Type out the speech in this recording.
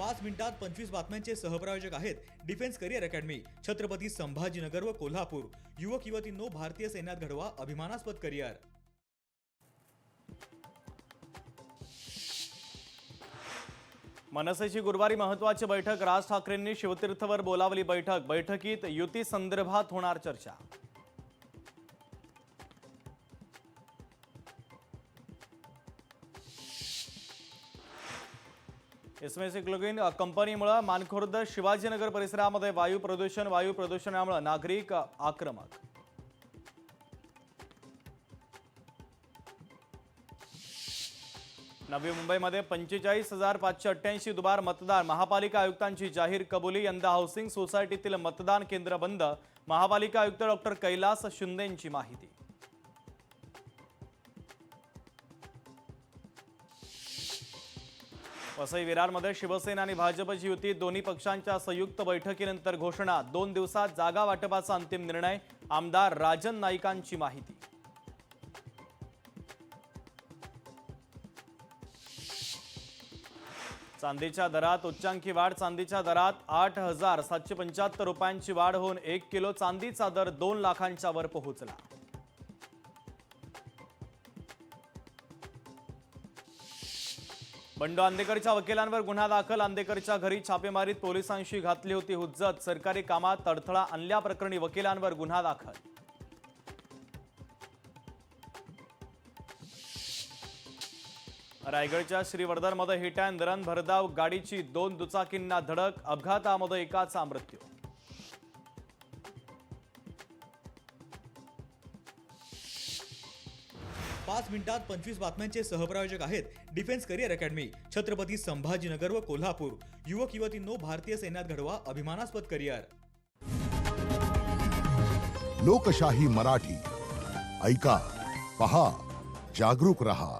5 मिनिटात 25 बातम्यांचे सहप्रायोजक आहेत defence career academy, Chhatrapati Sambhajinagar व कोल्हापूर। युवक युवतींनो, भारतीय सैन्यात घडवा अभिमानास्पद करिअर। मनसेची गुरुवारी महत्त्वाची बैठक। राज ठाकरेंनी शिवतीर्थवर बोलावली बैठक। बैठकीत युती संदर्भात होणार चर्चा। एसएमएस कंपनीमुळे मानखुर्द शिवाजीनगर परिसरामध्ये वायू प्रदूषणामुळे नागरिक आक्रमक। नवी मुंबईमध्ये 45,588 दुबार मतदार। महापालिका आयुक्तांची जाहीर कबुली। यंदा हाऊसिंग सोसायटीतील मतदान केंद्र बंद। महापालिका आयुक्त डॉक्टर कैलास शिंदेंची माहिती। वसई विरारमध्ये शिवसेना आणि भाजपची युती। दोन्ही पक्षांच्या संयुक्त बैठकीनंतर घोषणा। 2 दिवसात जागा वाटपाचा अंतिम निर्णय। आमदार राजन नाईकांची माहिती। चांदीच्या दरात उच्चांकी वाढ। चांदीच्या दरात 8,775 रुपयांची वाढ होऊन 1 किलो चांदीचा दर 2 लाखांच्या वर पोहोचला। बंडू आंदेकरच्या वकिलांवर गुन्हा दाखल। आंदेकरच्या घरी छापेमारीत पोलिसांशी घातली होती हुज्जत। सरकारी कामात अडथळा आणल्याप्रकरणी वकिलांवर गुन्हा दाखल। रायगडच्या श्रीवर्धनमध्ये हिट अँड रन भरधाव गाडीची 2 दुचाकींना धडक। अपघातामध्ये एकाचा मृत्यू। पाच मिनिटात 25 बातम्यांचे सहप्रायोजक आहेत defence career academy, Chhatrapati Sambhajinagar व कोल्हापूर। युवक युवतींनो, भारतीय सैन्यात घडवा अभिमानास्पद करिअर। लोकशाही मराठी ऐका, पहा, जागरूक रहा।